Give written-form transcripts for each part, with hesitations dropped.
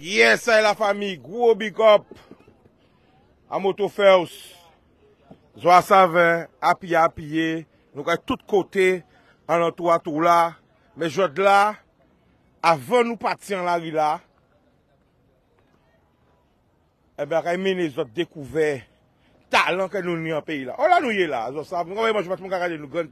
Yes, c'est la famille. Gros big up. À Moto First. Joa Savin, appuyé. Nous avons tous côtés, en entourage tout là. Mais je là, avant nous partir en la rue là, eh bien, nous avons découvert talent que nous avons en pays là. On l'a nous y là. Je sais, moi, je vais regarder nous grands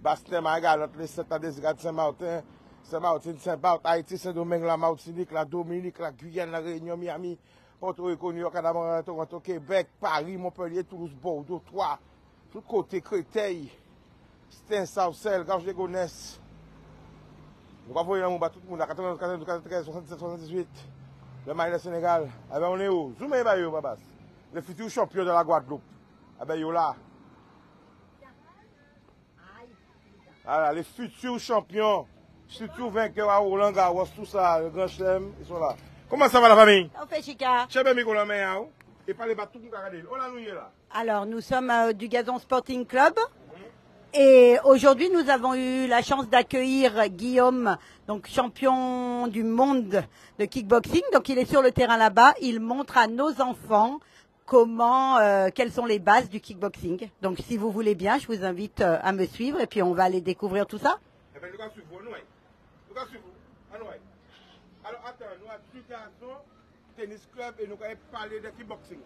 Bastien, Magal, les 7 ans de Saint-Martin, Saint-Martin, Saint-Barth, Haïti, Saint-Domingue, la Martinique, la Dominique, la Guyane, la Réunion, Miami, Porto Rico, New York, Canada, Toronto, Québec, Paris, Montpellier, Toulouse, Bordeaux, Troyes, tout côté, Créteil, Stein, Saucelle, Gorge de Gonesse. Nous avons voyé tout le monde à 94, 93, 77, 78, le Mali, le Sénégal. Eh bien, on est où? Zoomez, Babas. Le futur champion de la Guadeloupe. Eh bien, yo là. Voilà, les futurs champions, futurs vainqueurs à Roland Garros, tout ça, le Grand Chelem, ils sont là. Comment ça va la famille? On fait Chica. Je vais me mettre la main, et pas les battre tout le monde. On a nous là. Alors, nous sommes du Gazon Sporting Club. Et aujourd'hui, nous avons eu la chance d'accueillir Guillaume, donc champion du monde de kickboxing. Donc, il est sur le terrain là-bas. Il montre à nos enfants quelles sont les bases du kickboxing. Donc, si vous voulez bien, je vous invite à me suivre et puis on va aller découvrir tout ça. Eh bien, nous allons suivre vous, nous. Nous allons suivre vous. Alors, attends, nous avons du Gazon Tennis Club et nous allons parler de kickboxing.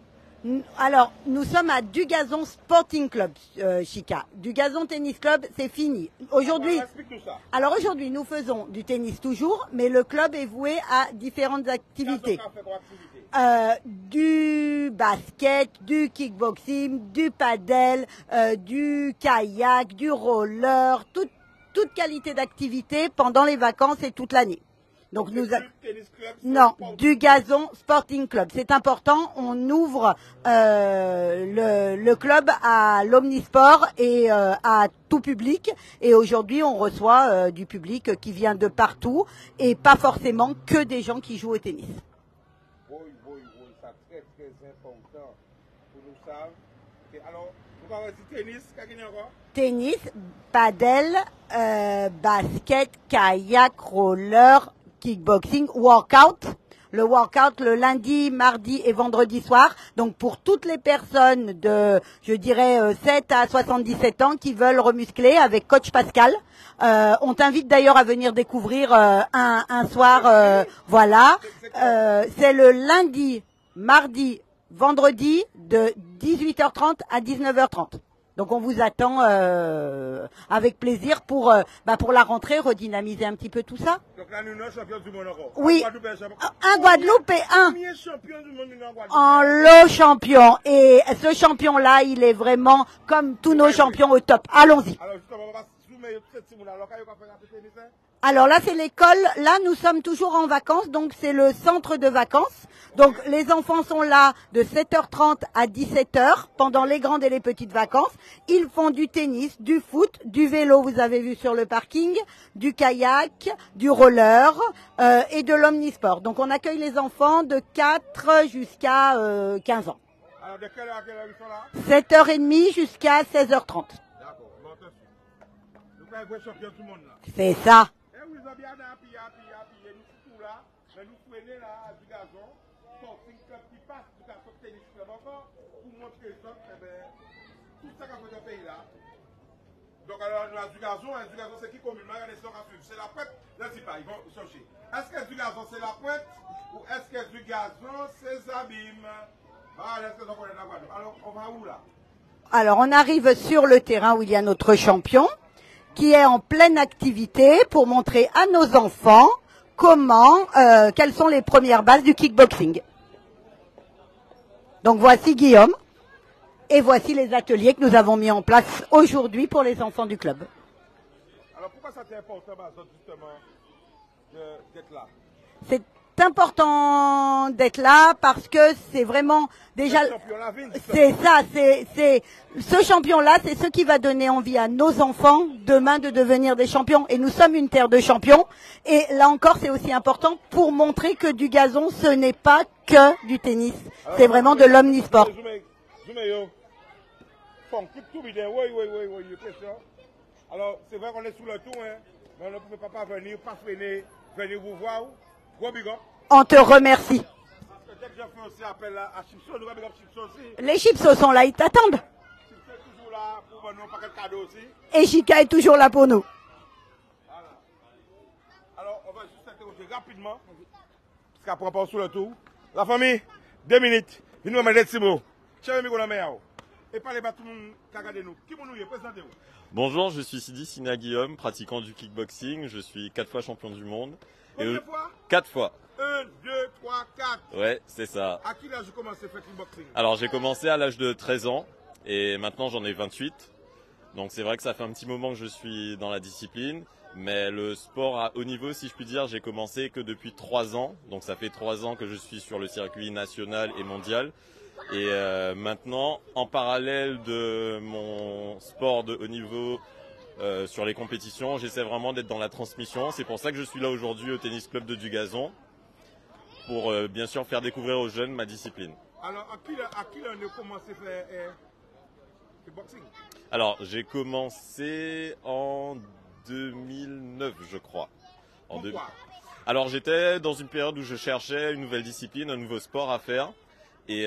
Alors, nous sommes à Dugazon Sporting Club, Chica. Dugazon Tennis Club, c'est fini. Aujourd'hui, alors aujourd'hui, nous faisons du tennis toujours, mais le club est voué à différentes activités. Du basket, du kickboxing, du paddle, du kayak, du roller, toute qualité d'activité pendant les vacances et toute l'année. Donc non, du Gazon Sporting Club. C'est important. On ouvre le club à l'omnisport et à tout public. Et aujourd'hui, on reçoit du public qui vient de partout et pas forcément que des gens qui jouent au tennis. Oui, ça très important pour nous savoir. Alors, nous allons dire tennis, qu'est-ce qu'il y a encore? Tennis, paddle, basket, kayak, roller, kickboxing, workout. Le workout le lundi, mardi et vendredi soir. Donc pour toutes les personnes de, je dirais, 7 à 77 ans qui veulent remuscler avec coach Pascal. On t'invite d'ailleurs à venir découvrir un soir. Voilà. C'est le lundi, mardi, vendredi de 18h30 à 19h30. Donc on vous attend avec plaisir pour la rentrée, redynamiser un petit peu tout ça. Donc là, nous sommes champions du monde encore. Oui, un Guadeloupe et un champion du monde en lot champion. Et ce champion-là, il est vraiment comme tous nos champions au top. Allons-y. Alors justement, on va zoomer tout le monde. Alors là, c'est l'école. Là, nous sommes toujours en vacances, donc c'est le centre de vacances. Donc les enfants sont là de 7h30 à 17h pendant les grandes et les petites vacances. Ils font du tennis, du foot, du vélo, vous avez vu sur le parking, du kayak, du roller et de l'omnisport. Donc on accueille les enfants de 4 jusqu'à 15 ans. Alors de quelle heure à quelle heure ils sont là? 7h30 jusqu'à 16h30. D'accord, nous sommes champions du monde là. C'est ça. Et vous avez bien appuyé, nous tout là, mais nous prenons là à du Gazon. Sporting Club qui passe du Gazon Tennis Club encore pour montrer ça, tout ça qu'on fait dans le pays là. Donc alors nous avons du Gazon c'est qui commune, c'est la pointe, je ne sais pas, ils vont chercher. Est-ce que du Gazon c'est la pointe ou est-ce que du Gazon c'est Zabim? Est-ce que on est dans la Guadeloupe? Alors on va où là? Alors on arrive sur le terrain où il y a notre champion qui est en pleine activité pour montrer à nos enfants quelles sont les premières bases du kickboxing. Donc voici Guillaume et voici les ateliers que nous avons mis en place aujourd'hui pour les enfants du club. Alors pourquoi ça t'est important justement d'être là? C'est important d'être là parce que c'est vraiment déjà c'est ça, c'est ce champion-là, c'est ce qui va donner envie à nos enfants demain de devenir des champions. Et nous sommes une terre de champions. Et là encore, c'est aussi important pour montrer que du gazon, ce n'est pas que du tennis. C'est vraiment de l'omnisport. Alors, c'est vrai qu'on est sous le tour, hein, mais on ne peut pas venir, pas freiner, venir vous voir. Gros big up. On te remercie. Parce que dès que je fais aussi appel à Chipso, nous avons Chipso aussi. Les chips sont là, ils t'attendent. Chipso est toujours là pour nous paquet de cadeaux aussi. Et Chica est toujours là pour nous. Voilà. Alors, on va juste interroger rapidement. Parce qu'après, on part sur le tour. La famille, 2 minutes. Nous nous mettons des petits mots. Chérie, nous sommes et parlez pas tout le monde qui regarde nous. Qui nous est présentez-vous. Bonjour, je suis Sidi Sina Guillaume, pratiquant du kickboxing. Je suis 4 fois champion du monde. Combien de fois 4 fois. 1, 2, 3, 4. Ouais, c'est ça. À quel âge vous commencez à faire kickboxing? Alors j'ai commencé à l'âge de 13 ans et maintenant j'en ai 28. Donc c'est vrai que ça fait un petit moment que je suis dans la discipline. Mais le sport à haut niveau, si je puis dire, j'ai commencé que depuis 3 ans. Donc ça fait 3 ans que je suis sur le circuit national et mondial. Et maintenant, en parallèle de mon sport de haut niveau sur les compétitions, j'essaie vraiment d'être dans la transmission. C'est pour ça que je suis là aujourd'hui au tennis club de Dugazon, pour bien sûr faire découvrir aux jeunes ma discipline. Alors, à qui on a commencé à faire kickboxing? Alors, j'ai commencé en 2009, je crois. Pourquoi? Alors, j'étais dans une période où je cherchais une nouvelle discipline, un nouveau sport à faire. Et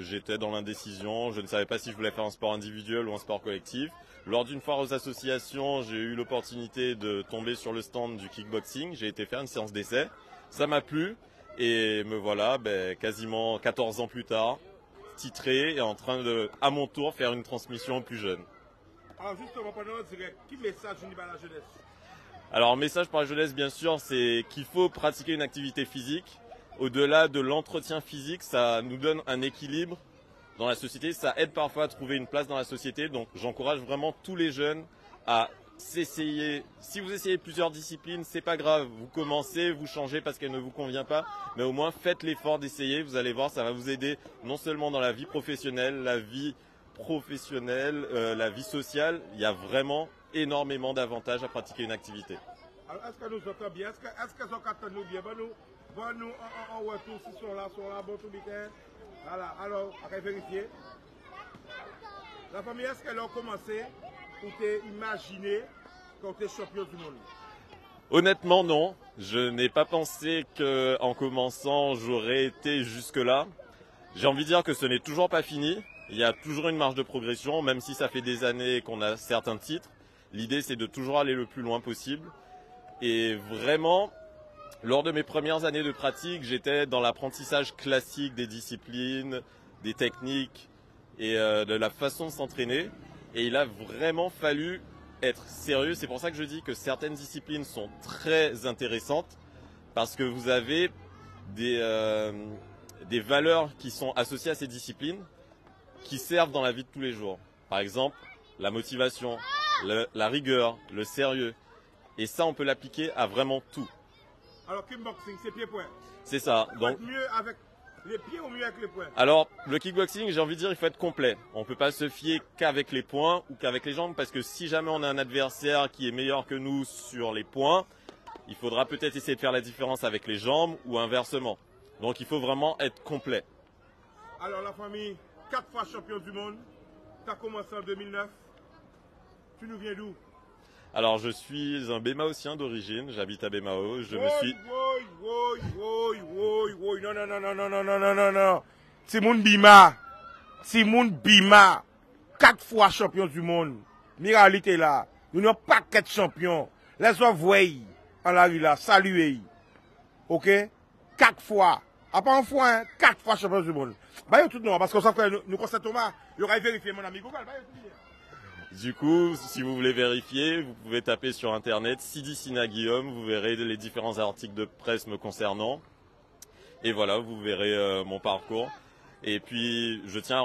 j'étais dans l'indécision, je ne savais pas si je voulais faire un sport individuel ou un sport collectif. Lors d'une foire aux associations, j'ai eu l'opportunité de tomber sur le stand du kickboxing. J'ai été faire une séance d'essai, ça m'a plu et me voilà quasiment 14 ans plus tard, titré et en train de, à mon tour, faire une transmission aux plus jeunes. Alors justement, pendant notre direct, qui message à la jeunesse? Alors, message pour la jeunesse, bien sûr, c'est qu'il faut pratiquer une activité physique. Au-delà de l'entretien physique, ça nous donne un équilibre dans la société. Ça aide parfois à trouver une place dans la société. Donc j'encourage vraiment tous les jeunes à s'essayer. Si vous essayez plusieurs disciplines, c'est pas grave. Vous commencez, vous changez parce qu'elle ne vous convient pas. Mais au moins faites l'effort d'essayer. Vous allez voir, ça va vous aider non seulement dans la vie professionnelle, la vie sociale. Il y a vraiment énormément d'avantages à pratiquer une activité. Alors est-ce que nous entendons bien? Est-ce que nous entendons bien? Bon, nous, en retour, si sont là, bon tout week-end. Voilà, alors, on va vérifier. La famille, est-ce qu'elle a commencé ou t'es imaginé quand tu es champion du monde? Honnêtement, non. Je n'ai pas pensé qu'en commençant, j'aurais été jusque-là. J'ai envie de dire que ce n'est toujours pas fini. Il y a toujours une marge de progression, même si ça fait des années qu'on a certains titres. L'idée, c'est de toujours aller le plus loin possible. Et vraiment, lors de mes premières années de pratique, j'étais dans l'apprentissage classique des disciplines, des techniques et de la façon de s'entraîner. Et il a vraiment fallu être sérieux. C'est pour ça que je dis que certaines disciplines sont très intéressantes parce que vous avez des valeurs qui sont associées à ces disciplines qui servent dans la vie de tous les jours. Par exemple, la motivation, la rigueur, le sérieux. Et ça, on peut l'appliquer à vraiment tout. Alors, kickboxing, c'est pied-point. C'est ça. Donc, mieux avec les pieds ou mieux avec les poings? Alors, le kickboxing, j'ai envie de dire, il faut être complet. On ne peut pas se fier qu'avec les poings ou qu'avec les jambes parce que si jamais on a un adversaire qui est meilleur que nous sur les poings, il faudra peut-être essayer de faire la différence avec les jambes ou inversement. Donc, il faut vraiment être complet. Alors, la famille, 4 fois champion du monde. Tu as commencé en 2009. Tu nous viens d'où? Alors, je suis un Bémaossien d'origine, j'habite à Bémao, je me suis... Non. Timoun Bima, 4 fois champion du monde. Miralité là, nous n'avons pas 4 champions. Les-moi voir en la rue là, saluer. Ok? 4 fois. À pas une fois, hein? 4 fois champion du monde. Bah, tout non, parce qu'on s'en fait, nous constatons pas. Il y aura vérifié mon ami Google. Du coup, si vous voulez vérifier, vous pouvez taper sur internet Sidi Sina Guillaume, vous verrez les différents articles de presse me concernant. Et voilà, vous verrez mon parcours. Et puis, je tiens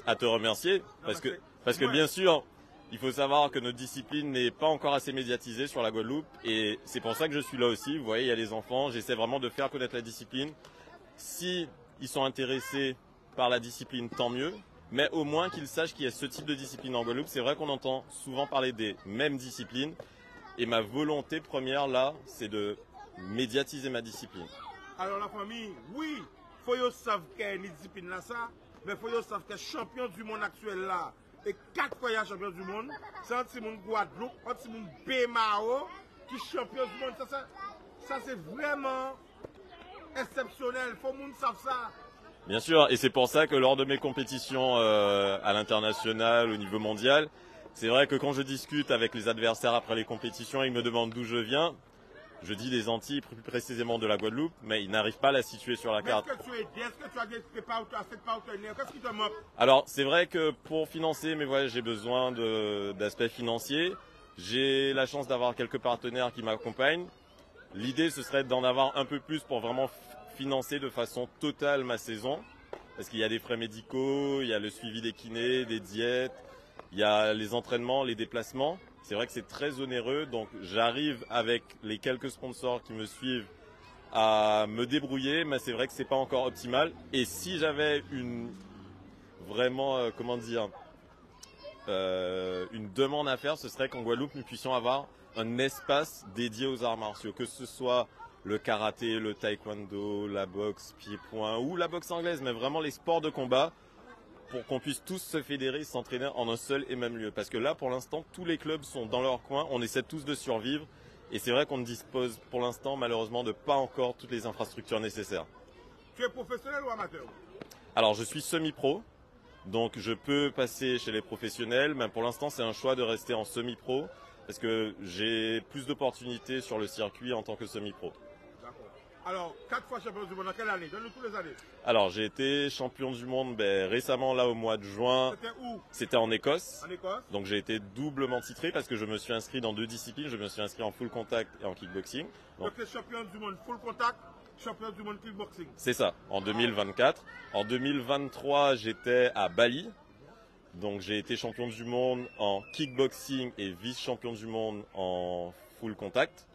à te remercier parce que bien sûr, il faut savoir que notre discipline n'est pas encore assez médiatisée sur la Guadeloupe. Et c'est pour ça que je suis là aussi. Vous voyez, il y a les enfants, j'essaie vraiment de faire connaître la discipline. Si ils sont intéressés par la discipline, tant mieux. Mais au moins qu'ils sachent qu'il y a ce type de discipline en Guadeloupe. C'est vrai qu'on entend souvent parler des mêmes disciplines. Et ma volonté première là, c'est de médiatiser ma discipline. Alors la famille, oui, il faut que savoir qu'il y a une discipline là, ça, mais il faut que savoir que champion du monde actuel là, et 4 fois champion du monde, c'est un petit monde Guadeloupe, un petit monde Bémao, qui est champion du monde. Ça c'est vraiment exceptionnel. Faut que les gens savent ça. Bien sûr, et c'est pour ça que lors de mes compétitions à l'international, au niveau mondial, c'est vrai que quand je discute avec les adversaires après les compétitions, ils me demandent d'où je viens. Je dis des Antilles, plus précisément de la Guadeloupe, mais ils n'arrivent pas à la situer sur la carte. Est-ce que tu es aidé? Est-ce que tu as des partenaires? Qu'est-ce qui te manque? Alors, c'est vrai que pour financer mes voyages, j'ai besoin d'aspects financiers. J'ai la chance d'avoir quelques partenaires qui m'accompagnent. L'idée, ce serait d'en avoir un peu plus pour vraiment financer de façon totale ma saison. Parce qu'il y a des frais médicaux, il y a le suivi des kinés, des diètes, il y a les entraînements, les déplacements. C'est vrai que c'est très onéreux, donc j'arrive avec les quelques sponsors qui me suivent à me débrouiller, mais c'est vrai que c'est pas encore optimal. Et si j'avais une demande à faire, ce serait qu'en Guadeloupe nous puissions avoir un espace dédié aux arts martiaux, que ce soit le karaté, le taekwondo, la boxe pied-point ou la boxe anglaise, mais vraiment les sports de combat, pour qu'on puisse tous se fédérer, s'entraîner en un seul et même lieu. Parce que là, pour l'instant, tous les clubs sont dans leur coin, on essaie tous de survivre. Et c'est vrai qu'on ne dispose pour l'instant, malheureusement, de pas encore toutes les infrastructures nécessaires. Tu es professionnel ou amateur? Alors, je suis semi-pro, donc je peux passer chez les professionnels, mais pour l'instant, c'est un choix de rester en semi-pro, parce que j'ai plus d'opportunités sur le circuit en tant que semi-pro. Alors, 4 fois champion du monde, dans quelle année? Donne-nous tous les années. Alors, j'ai été champion du monde récemment, là, au mois de juin. C'était où? C'était en Écosse. En Écosse. Donc, j'ai été doublement titré parce que je me suis inscrit dans 2 disciplines. Je me suis inscrit en full contact et en kickboxing. Donc, tu es champion du monde full contact, champion du monde kickboxing. C'est ça, en 2024. En 2023, j'étais à Bali. Donc, j'ai été champion du monde en kickboxing et vice-champion du monde en full contact.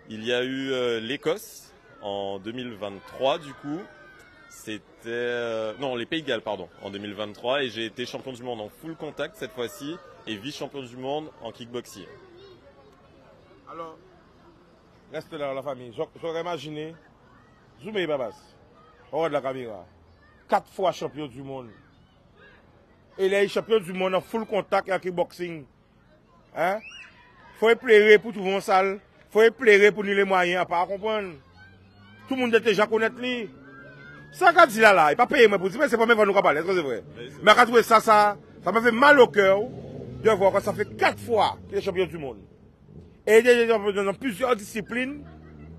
Il y a eu l'Écosse. En 2023, du coup, c'était... non, les Pays de Galles, pardon, en 2023. Et j'ai été champion du monde en full contact cette fois-ci et vice-champion du monde en kickboxing. Alors, reste là, la famille. J'aurais imaginé, zoomez, babas, au de la caméra, 4 fois champion du monde. Et il est champion du monde en full contact et en kickboxing. Hein? Faut éplairer pour tout le monde sale. Faut éplairer pour nous les moyens, pas comprendre. Tout le monde était déjà connaître lui. Ça qu'a dit là, il pas payé moi pour dire, mais c'est pas même nous qu'on parle, est-ce que c'est vrai? Mais quand trouvé ça m'a fait mal au cœur de voir que ça fait 4 fois qu'il est champion du monde. Et il est dans plusieurs disciplines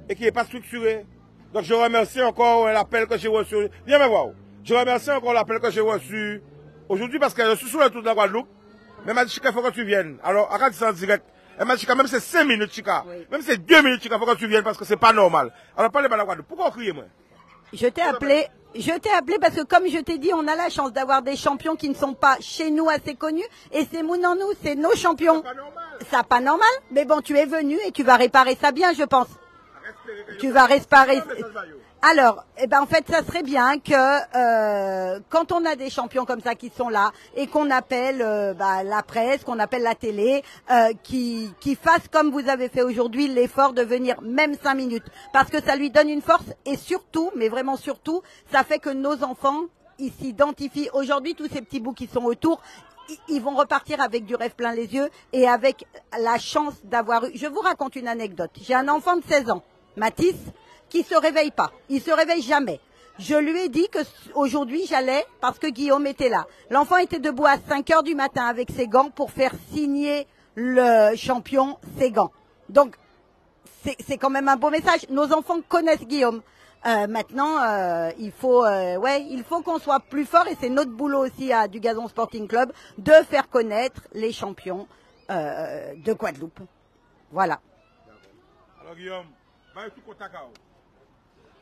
et qui n'est pas structuré. Donc je remercie encore l'appel que j'ai reçu. Viens me voir. Je remercie encore l'appel que j'ai reçu aujourd'hui parce que je suis sur le tour de la Guadeloupe. Mais m'a dit, Chika, il faut que tu viennes. Alors, à ça en direct. Elle m'a dit, Chika, même c'est 5 minutes, Chika. Oui. Même c'est 2 minutes, Chika, il faut que tu viennes parce que c'est pas normal. Alors, parlez pas de la Guadeloupe. Pourquoi crier, moi? Je t'ai appelé parce que comme je t'ai dit, on a la chance d'avoir des champions qui ne sont pas chez nous assez connus. Et c'est nous, c'est nos champions. C'est pas normal. C'est pas normal. Mais bon, tu es venu et tu vas réparer ça bien, je pense. Tu vas réparer. Alors, en fait, ça serait bien que quand on a des champions comme ça qui sont là et qu'on appelle la presse, qu'on appelle la télé, qui fassent comme vous avez fait aujourd'hui l'effort de venir même 5 minutes, parce que ça lui donne une force et surtout, mais vraiment surtout, ça fait que nos enfants ils s'identifient. Aujourd'hui, tous ces petits bouts qui sont autour, ils vont repartir avec du rêve plein les yeux et avec la chance d'avoir eu. Je vous raconte une anecdote. J'ai un enfant de 16 ans, Mathis, qui se réveille pas. Il se réveille jamais. Je lui ai dit que aujourd'hui j'allais parce que Guillaume était là. L'enfant était debout à 5 heures du matin avec ses gants pour faire signer le champion ses gants. Donc c'est quand même un beau message. Nos enfants connaissent Guillaume. Maintenant, il faut qu'on soit plus fort et c'est notre boulot aussi à du Gazon Sporting Club de faire connaître les champions de Guadeloupe. Voilà. Alors Guillaume, tout contact.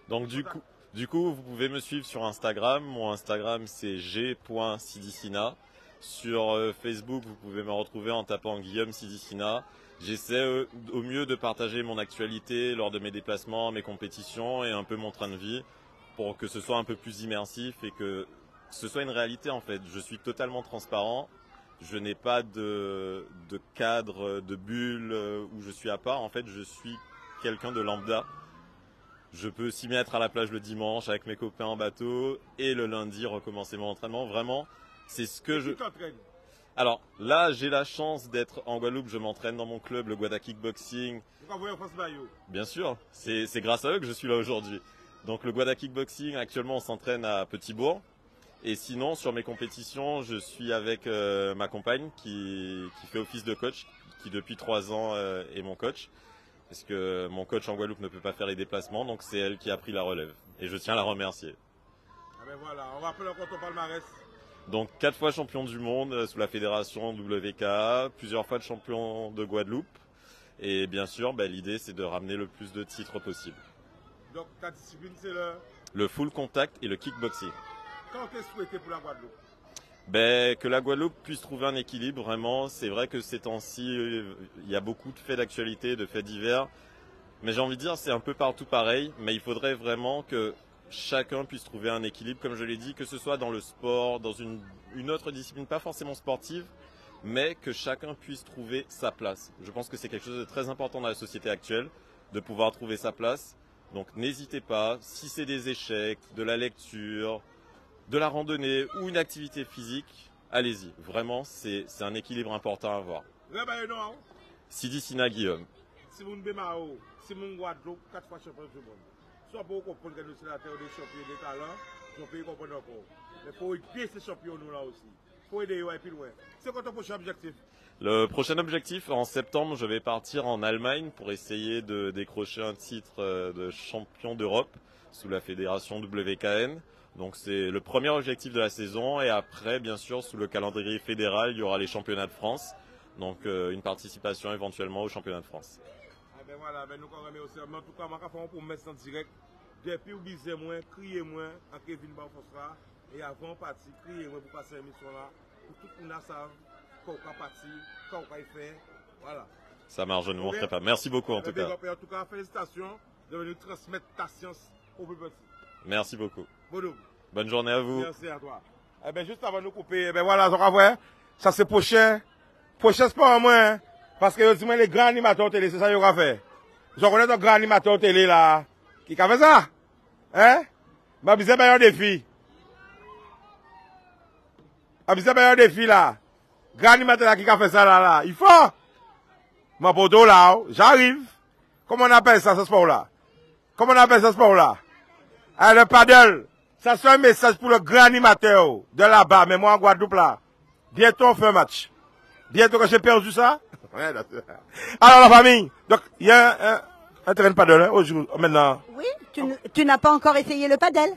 Donc du coup, vous pouvez me suivre sur Instagram. Mon Instagram, c'est g.sidicina. Sur Facebook, vous pouvez me retrouver en tapant Guillaume Sidicina. J'essaie au mieux de partager mon actualité lors de mes déplacements, mes compétitions et un peu mon train de vie pour que ce soit un peu plus immersif et que ce soit une réalité en fait. Je suis totalement transparent. Je n'ai pas de cadre, de bulle où je suis à part. En fait, je suis quelqu'un de lambda. Je peux s'y mettre à la plage le dimanche avec mes copains en bateau et le lundi recommencer mon entraînement. Vraiment, c'est ce que je... Alors là, j'ai la chance d'être en Guadeloupe. Je m'entraîne dans mon club, le Guada Kickboxing. Bien sûr, c'est grâce à eux que je suis là aujourd'hui. Donc le Guada Kickboxing, actuellement on s'entraîne à Petit-Bourg. Et sinon, sur mes compétitions, je suis avec ma compagne qui fait office de coach, qui depuis 3 ans est mon coach. Parce que mon coach en Guadeloupe ne peut pas faire les déplacements, donc c'est elle qui a pris la relève. Et je tiens à la remercier. Ah ben voilà, on rappelle encore ton palmarès. Donc 4 fois champion du monde sous la fédération WKA, plusieurs fois de champion de Guadeloupe. Et bien sûr, l'idée c'est de ramener le plus de titres possible. Donc ta discipline c'est le full contact et le kickboxing. Quand t'es souhaité pour la Guadeloupe? Que la Guadeloupe puisse trouver un équilibre, vraiment. C'est vrai que ces temps-ci, il y a beaucoup de faits d'actualité, de faits divers. Mais j'ai envie de dire, c'est un peu partout pareil. Mais il faudrait vraiment que chacun puisse trouver un équilibre, comme je l'ai dit, que ce soit dans le sport, dans une autre discipline, pas forcément sportive, mais que chacun puisse trouver sa place. Je pense que c'est quelque chose de très important dans la société actuelle, de pouvoir trouver sa place. Donc n'hésitez pas, si c'est des échecs, de la lecture, de la randonnée ou une activité physique, allez-y. Vraiment, c'est un équilibre important à avoir. Sidi Sina Guillaume. Simon Bemao, Simon Guadeloupe, 4 fois champion du monde. Soit pour comprendre que nous sommes la terre des champions des talents, nous pouvons comprendre encore. Mais pour aider ces champions nous là aussi. Pour aider eux et puis loin. C'est quoi ton prochain objectif? Le prochain objectif, en septembre, je vais partir en Allemagne pour essayer de décrocher un titre de champion d'Europe sous la fédération WKN. Donc c'est le premier objectif de la saison et après, bien sûr, sous le calendrier fédéral, il y aura les championnats de France. Donc une participation éventuellement aux championnats de France. Ah ben voilà, nous quand même aussi. Mais en tout cas, je vais pour mettre en direct. Depuis vous bisez moins, criez moins, en Kevin Barfosra. Et avant partir, criez moins pour passer l'émission là. Pour tout le monde savent quand on va partir, quand on va faire. Voilà. Ça marche, je ne manquerai pas. Merci beaucoup en tout cas. En tout cas, félicitations de venir transmettre ta science au plus petit. Merci beaucoup. Bonne journée à vous. Merci à toi. Eh ben juste avant de nous couper, voilà, on va voir. Ça c'est prochain. Prochain sport à moi, hein, parce que dis-moi les grands animateurs télé, c'est ça qu'ils ont fait. Je connais un grand animateur télé là, qui a fait ça. Hein? Je vais faire un défi. Je vais faire un défi là. Grand animateur là qui a fait ça là. Il faut. Ma poteau là, j'arrive. Comment on appelle ça, ce sport là? Comment on appelle ce sport là? Ah, le paddle. Ça c'est un message pour le grand animateur de là-bas, mais moi en Guadeloupe là. Bientôt on fait un match. Bientôt que j'ai perdu ça. Alors la famille, donc il y a un terrain de paddle hein, aujourd'hui, maintenant. Oui, tu n'as pas encore essayé le paddle?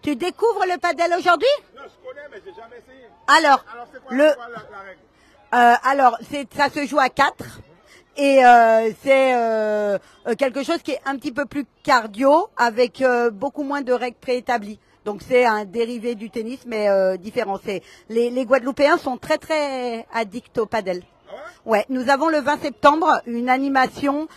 Tu découvres le paddle aujourd'hui? Non, je connais, mais j'ai jamais essayé. Alors, c'est quoi la règle? alors ça se joue à 4. Et c'est quelque chose qui est un petit peu plus cardio, avec beaucoup moins de règles préétablies. Donc c'est un dérivé du tennis, mais différent. Les Guadeloupéens sont très très addicts au paddle. Ouais, nous avons le 20 septembre une animation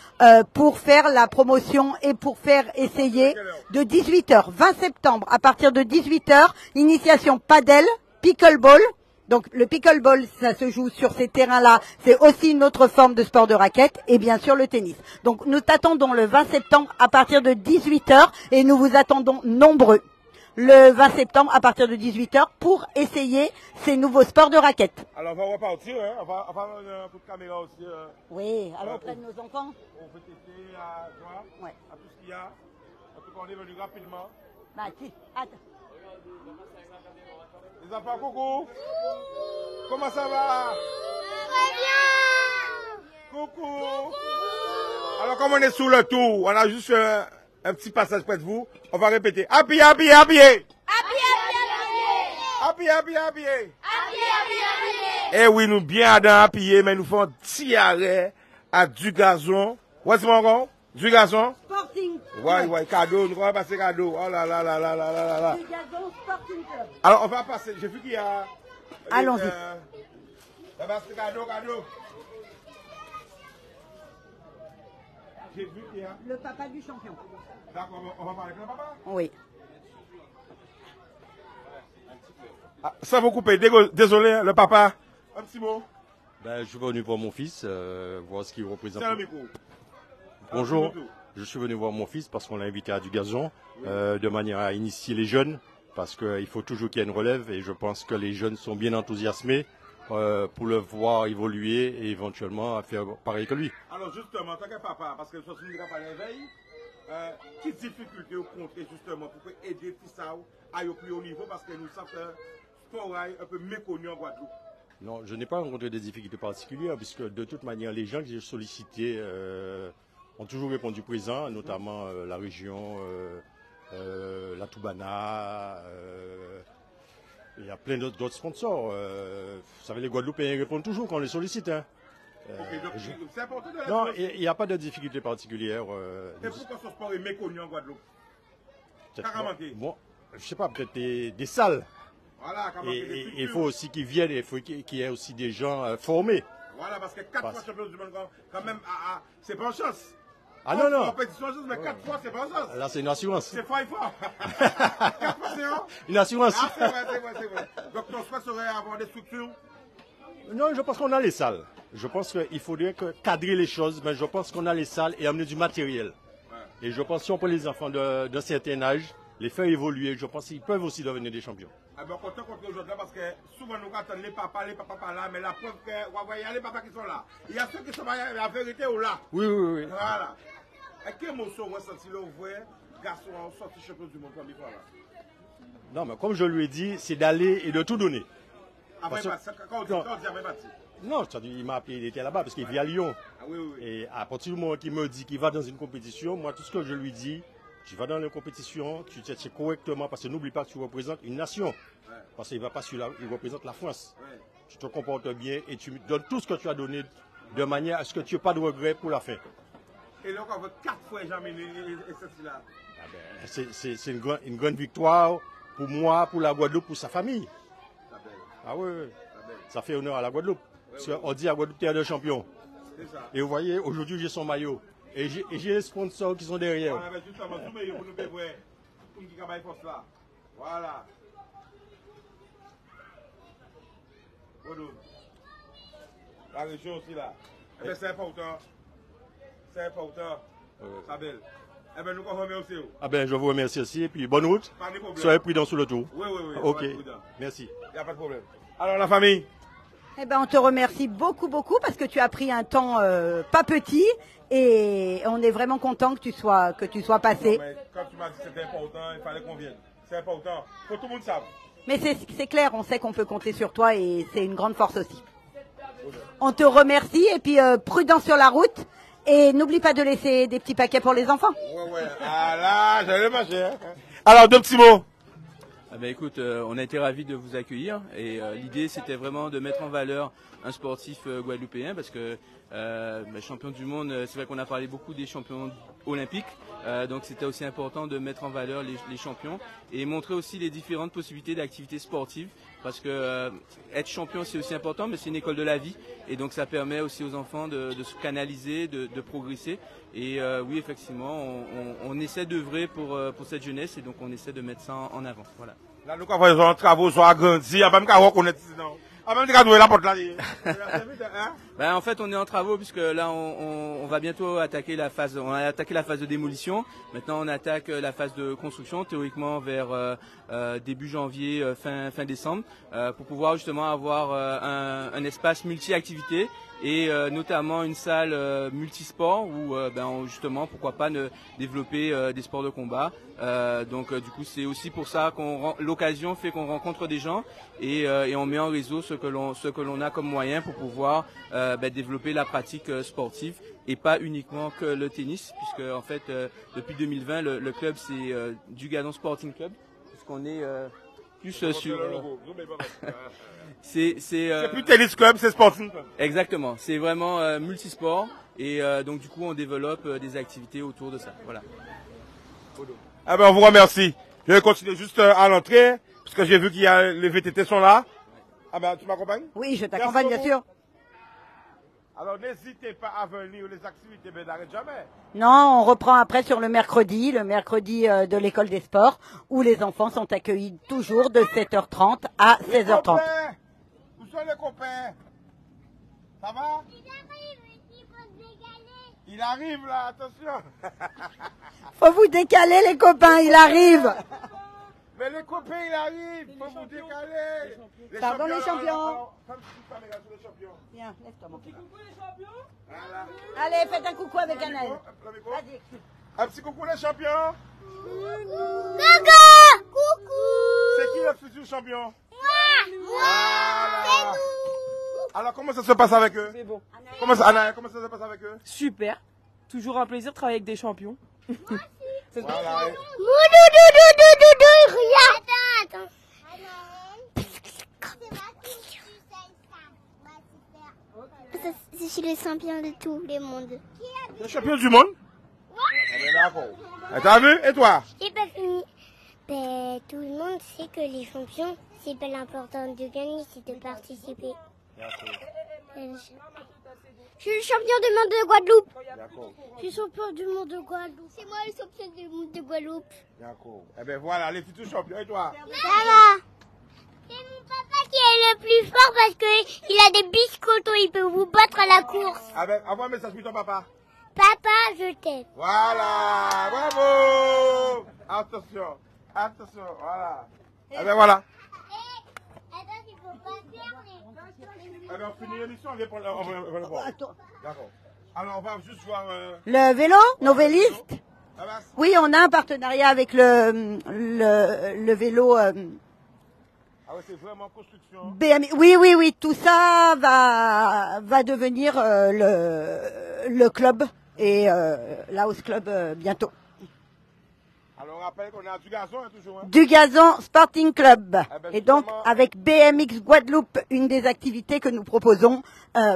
pour faire la promotion et pour faire essayer de 18h. 20 septembre, à partir de 18h, initiation paddle, pickleball. Donc le pickleball, ça se joue sur ces terrains-là. C'est aussi une autre forme de sport de raquette et bien sûr le tennis. Donc nous t'attendons le 20 septembre à partir de 18h et nous vous attendons nombreux le 20 septembre à partir de 18h pour essayer ces nouveaux sports de raquette. Alors on va repartir, hein? on va avoir un coup de caméra aussi. Oui, alors auprès de nos enfants. On peut tester à toi, ouais. À tout ce qu'il y a. En tout cas, on est venu rapidement. Bah, attends. Les enfants, coucou. Comment ça va? Très bien. Coucou. Alors comme on est sous le tour, on a juste un petit passage près de vous. On va répéter. Happy, happy, happy. Happy, happy, happy. Eh oui, nous bien happy, mais nous faisons un petit arrêt à du gazon. Ouais, c'est mon gars? Du gazon? Sporting. Ouais, cadeau, nous allons passer cadeau. Oh là là là là là là là. Du gazon Sporting Club. Alors, on va passer. J'ai vu qu'il y a. Allons-y. C'est cadeau. J'ai vu qu'il y a. Le papa du champion. D'accord, on va parler avec le papa? Oui. Ah, ça vous couper, désolé, hein, le papa. Un petit mot. Ben, je suis venu voir mon fils, voir ce qu'il représente. C'est un micro. Bonjour, je suis venu voir mon fils parce qu'on l'a invité à du gazon, de manière à initier les jeunes, parce qu'il faut toujours qu'il y ait une relève et je pense que les jeunes sont bien enthousiasmés pour le voir évoluer et éventuellement à faire pareil que lui. Alors justement, tant que papa, parce que je suis venu à l'éveil, Qui difficulté au compter justement pour aider Fissao à aller au plus haut niveau parce que nous sommes sport un peu méconnu en Guadeloupe. Non, je n'ai pas rencontré des difficultés particulières puisque de toute manière, les gens que j'ai sollicités ont toujours répondu présent, notamment la région, la Toubana, il y a plein d'autres sponsors. Vous savez, les Guadeloupéens répondent toujours quand on les sollicite. Hein. Ok, donc c'est important de Non, il n'y a pas de difficultés particulières. Et pourquoi ce sport est méconnu en Guadeloupe? Bon, je ne sais pas, peut-être des salles. Voilà, et il faut aussi qu'ils viennent, il faut qu'il y ait aussi des gens formés. Voilà, parce que 4 fois champion du monde, quand même, c'est pas une chance. Ah non, non. Compétition, mais 4 fois, c'est pas une chance. Là, c'est une assurance. C'est fort. 4 fois, c'est un. Une assurance. Ah, c'est vrai. Donc, ton souhait serait avoir des structures? Non, je pense qu'on a les salles. Je pense qu'il faudrait cadrer les choses, mais je pense qu'on a les salles et amener du matériel. Ouais. Et je pense que si on prend les enfants d'un certain âge, les faire évoluer, je pense qu'ils peuvent aussi devenir des champions. Ah ben, content aujourd'hui parce que souvent nous attendons les papas pas là, mais la preuve qu'il y a les papas qui sont là. Il y a ceux qui sont là, la vérité ou là. Oui. Voilà. Et quelle émotion vous sentez le vrai garçon sorti champion du monde comme il là? Non, mais comme je lui ai dit, c'est d'aller et de tout donner. Après, quand on dit après parti. Non, il m'a appelé, il était là-bas parce qu'il vit à Lyon. Ah oui. Et à partir du moment qu'il me dit qu'il va dans une compétition, moi, tout ce que je lui dis, tu vas dans la compétition, tu t'es correctement, parce que n'oublie pas que tu représentes une nation. Ouais. Parce qu'il il représente la France. Ouais. Tu te comportes bien et tu donnes tout ce que tu as donné de manière à ce que tu n'aies pas de regrets pour la fin. Et là, on va 4 fois jamais ceci-là. C'est une grande victoire pour moi, pour la Guadeloupe, pour sa famille. Ah oui. Ça fait honneur à la Guadeloupe. On dit à Guadeloupe, terre de champion. Et vous voyez, aujourd'hui, j'ai son maillot. Et j'ai les sponsors qui sont derrière. Voilà, justement, voilà. La région aussi là. Eh bien, c'est important. Sabel. Eh bien, nous vous remercions. Ah ben, je vous remercie aussi. Et puis, bonne route. Soyez prudents sur le tour. Oui. Ok. Merci. Il n'y a pas de problème. Alors, la famille? Eh ben, on te remercie beaucoup parce que tu as pris un temps pas petit et on est vraiment content que tu sois passé. Non, mais quand tu m'as dit que c'était important, il fallait qu'on vienne. C'est important. Faut que tout le monde sache. Mais c'est clair, on sait qu'on peut compter sur toi et c'est une grande force aussi. On te remercie et puis prudent sur la route et n'oublie pas de laisser des petits paquets pour les enfants. Ouais. Ah là, j'allais manger. Hein. Alors, 2 petits mots. Ah ben écoute, on a été ravis de vous accueillir et l'idée c'était vraiment de mettre en valeur un sportif guadeloupéen parce que champion du monde, c'est vrai qu'on a parlé beaucoup des champions olympiques, donc c'était aussi important de mettre en valeur les champions et montrer aussi les différentes possibilités d'activités sportives parce que être champion c'est aussi important mais c'est une école de la vie et donc ça permet aussi aux enfants de se canaliser, de progresser et oui effectivement on essaie d'œuvrer pour cette jeunesse et donc on essaie de mettre ça en avant. Voilà. Là nous quand faisons travaux soit agrandis, même qu'à reconnaître sinon. Même qu'à jouer la porte là. Ben, en fait, on est en travaux puisque là, on va bientôt attaquer la phase. On a attaqué la phase de démolition. Maintenant, on attaque la phase de construction, théoriquement vers début janvier, fin décembre, pour pouvoir justement avoir un espace multi-activités et notamment une salle multisport où justement, pourquoi pas développer des sports de combat. Donc, du coup, c'est aussi pour ça l'occasion fait qu'on rencontre des gens et on met en réseau ce que l'on a comme moyen pour pouvoir développer la pratique sportive et pas uniquement que le tennis puisque en fait depuis 2020 le club c'est du Gadon Sporting Club puisqu'on est plus sur c'est plus tennis club, c'est sporting club. Exactement, c'est vraiment multisport et donc du coup on développe des activités autour de ça. Voilà. Eh ben on vous remercie. Je vais continuer juste à l'entrée puisque j'ai vu qu'il y a les VTT sont là. Ah ben tu m'accompagnes? Oui, je t'accompagne bien sûr. Alors n'hésitez pas à venir les activités, mais n'arrête jamais. Non, on reprend après sur le mercredi de l'école des sports, où les enfants sont accueillis toujours de 7h30 à 16h30. Où sont les copains? Ça va? Il arrive là, attention. Faut vous décaler les copains, il arrive. Mais les copains, il arrive, faut vous décaler. Pardon les champions. Les champions. Viens, lève-toi mon petit. Voilà. Allez, faites un coucou avec Annelle. Vas-y. Un petit coucou les champions. Coucou. C'est qui le futur champion? Moi. Voilà. C'est nous. Alors comment ça se passe avec eux? C'est bon. Comment ça se passe avec eux? Super. Toujours un plaisir de travailler avec des champions. Voilà. Attends. Je suis le champion de tous les mondes. Le champion du monde? D'accord. T'as vu? Et toi? J'ai pas fini. Ben, tout le monde sait que les champions, c'est pas l'important de gagner, c'est de participer. Je suis le champion du monde de Guadeloupe. D'accord. Je suis champion du monde de Guadeloupe. C'est moi le champion du monde de Guadeloupe. D'accord. Eh bien voilà, les futurs champions. Et toi? Ça va. C'est mon papa qui est le plus fort parce qu'il a des biscottos, il peut vous battre à la course. Ah ben, envoie un message pour ton papa. Papa, je t'aime. Voilà, bravo. Attention, voilà. Eh ben voilà. Attends, il faut pas faire Eh ben on finit l'émission, on vient pour le voir. D'accord. Alors on va juste voir... Le vélo, noveliste. Oui, on a un partenariat avec le vélo Ah ouais, c'est vraiment construction. BMX. Oui, tout ça va devenir le club et la House Club bientôt. Alors on rappelle qu'on a du gazon hein, toujours. Hein. Du gazon Sporting Club. ben, Et donc justement- avec BMX Guadeloupe, une des activités que nous proposons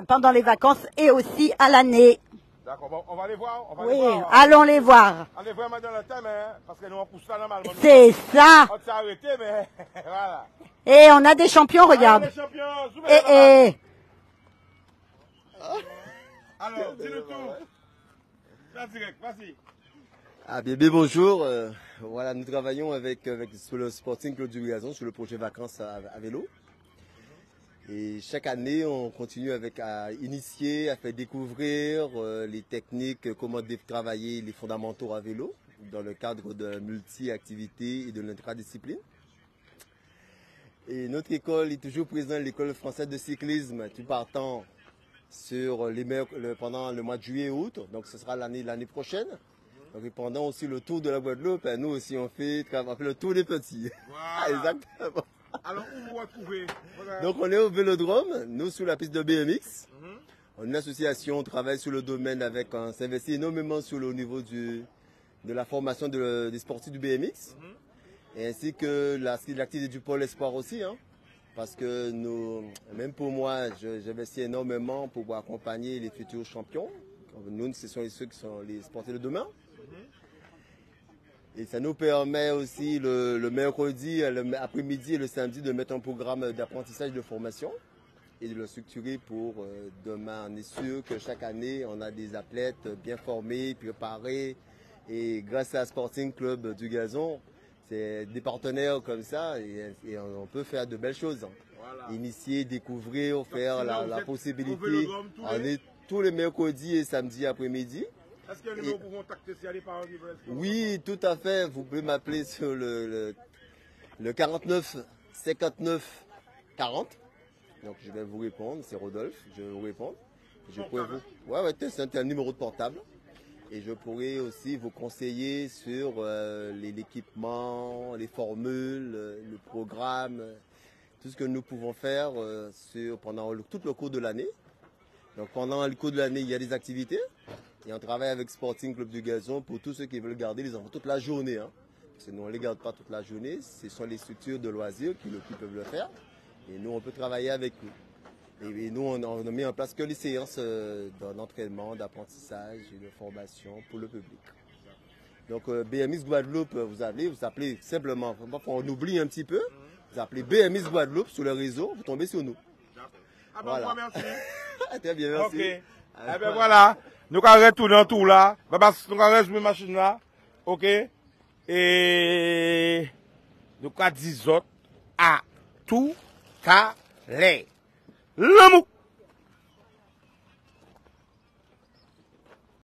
pendant les vacances et aussi à l'année. D'accord, bon, on va aller voir. Oui, allons les voir. Allez vraiment dans le thème, hein, parce que nous on pousse ça normalement. C'est ça. On s'est arrêté, mais voilà. Et on a des champions, regarde. Allez, les champions, zoomez Et, là-bas. et Alors, dis-le tout. Là, direct, vas-y. Ah bien bonjour, voilà nous travaillons sur le Sporting Club du Gazon sur le projet vacances à vélo et chaque année on continue à initier, à faire découvrir les techniques, comment travailler les fondamentaux à vélo dans le cadre de multi-activités et de l'intradiscipline. Et notre école est toujours présente, l'école française de cyclisme, tout partant sur pendant le mois de juillet et août, donc ce sera l'année prochaine. Donc, pendant aussi le tour de la Guadeloupe, nous aussi on fait le tour des petits. Voilà. Exactement. Alors, où vous retrouvez? Donc on est au Vélodrome, nous sur la piste de BMX. On est une association, on travaille sur le domaine on s'investit énormément sur le niveau de la formation des sportifs du BMX. Et ainsi que l'activité du pôle espoir aussi. Hein, parce que même pour moi, j'investis énormément pour accompagner les futurs champions. Nous, ce sont ceux qui sont les sportifs de demain. Et ça nous permet aussi le mercredi, après-midi et le samedi de mettre un programme d'apprentissage de formation et de le structurer pour demain. On est sûr que chaque année, on a des athlètes bien formés, préparés. Et grâce à Sporting Club du Gazon, c'est des partenaires comme ça et on peut faire de belles choses. Voilà. Initier, découvrir, faire la possibilité. On est tous les mercredis et samedis après-midi. Est-ce qu'il y a un numéro pour contacter si elle est par exemple? Oui, tout à fait. Vous pouvez m'appeler sur le 49 59 40. Donc je vais vous répondre. C'est Rodolphe. Je vais vous répondre. Ouais, c'est un numéro de portable. Et je pourrais aussi vous conseiller sur l'équipement, les formules, le programme, tout ce que nous pouvons faire pendant tout le cours de l'année. Donc pendant le cours de l'année, il y a des activités. Et on travaille avec Sporting Club du Gazon pour tous ceux qui veulent garder les enfants toute la journée. Hein. Parce que nous, on ne les garde pas toute la journée. Ce sont les structures de loisirs qui peuvent le faire. Et nous, on peut travailler avec eux. Et nous, on a mis en place que les séances d'entraînement, d'apprentissage et de formation pour le public. Donc BMX Guadeloupe, vous appelez simplement, on oublie un petit peu, vous appelez BMX Guadeloupe sur le réseau, vous tombez sur nous. Ah ben, voilà. Merci. Très bien, merci. Ok. Eh bien voilà, nous allons retourner en tout là, nous allons résumer la machine là, ok? Et nous allons dire à tout cas les. L'amour.